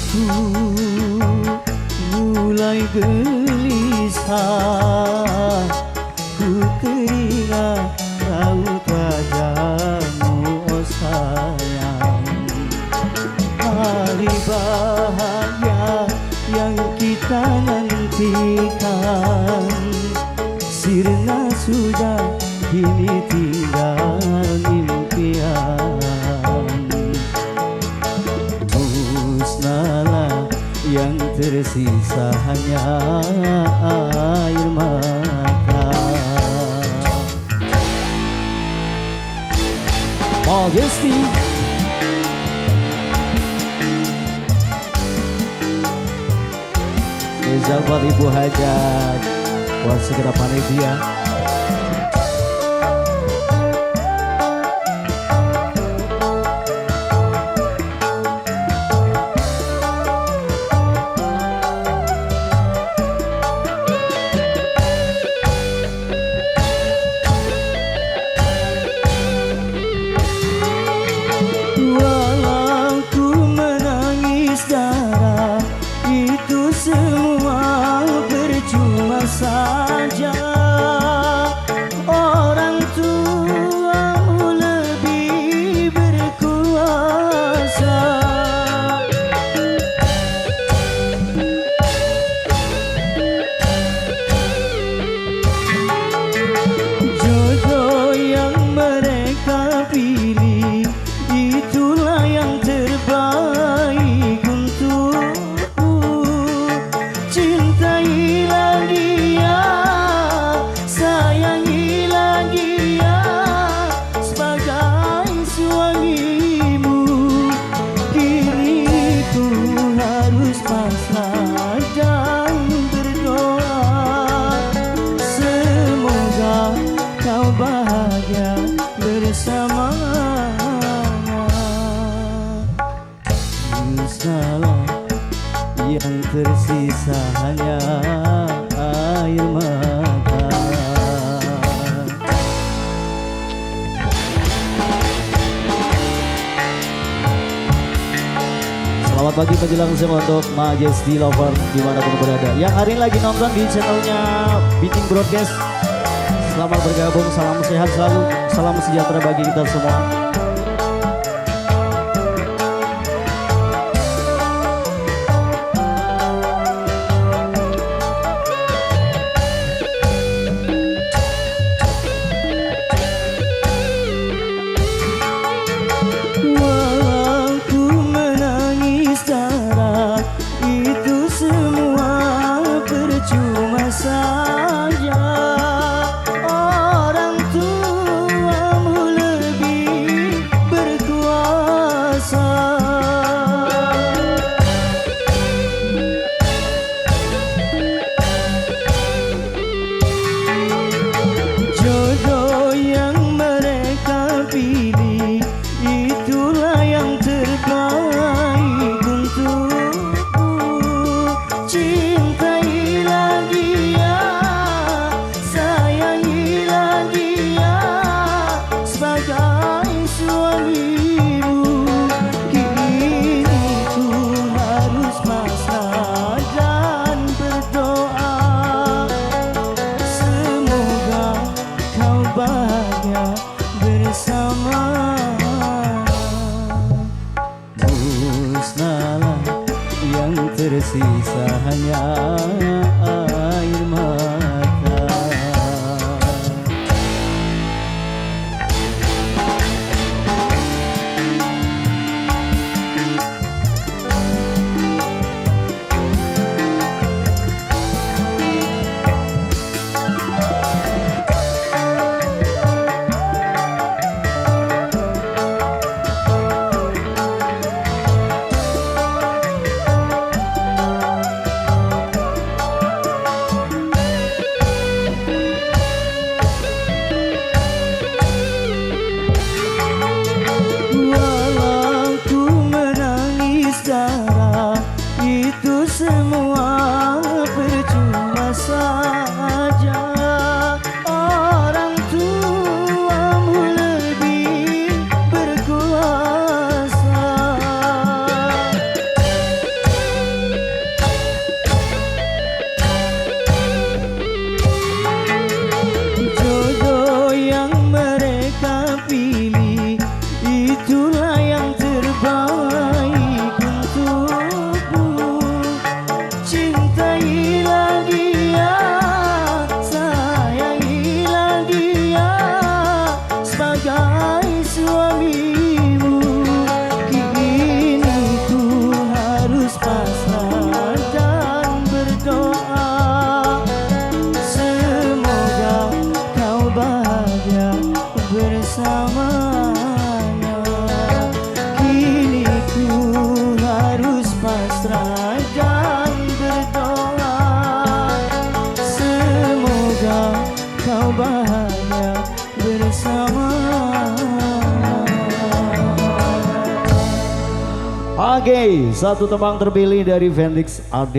Ku mulai gelisah, ku teringat raut wajahmu, oh sayang. Hari bahagia yang kita nantikan sirna sudah, kini tinggal impian. Musnahlah yang tersisa hanya air mata. Majesty. Rizal buat Ibu Hajat, buat segera panitia. Walau ku menangis darah, itu semua percuma saja. Orang tuamu lebih berkuasa. Jodoh yang mereka pilih, itulah yang terbaik untukku. Cintailah dia, sayangilah dia sebagai suamimu. Kini ku harus pasrah dan berdoa, semoga kau bahagia bersamanya. Musnahlah yang tersisa hanya air mata. Selamat pagi menjelang siang untuk Majesty Lover dimanapun berada, yang hari ini lagi nonton di channelnya Beating Broadcast. Selamat bergabung, salam sehat selalu, salam sejahtera bagi kita semua. Walau ku menangis darah, itu semua percuma saja. Orang tuamu lebih berkuasa. Jodoh yang mereka pilih, itulah yang terbaik untukku. Cintailah dia, sayangilah dia sebagai suamimu. Kini ku harus pasrah dan berdoa, semoga kau bahagia bersama. Musnahlah yang tersisa hanya air mata. Walau ku menangis darah, itu semua percuma saja. Orang tuamu lebih berkuasa. bahagia bersama. Oke, satu tembang terpilih dari Fenix Ade.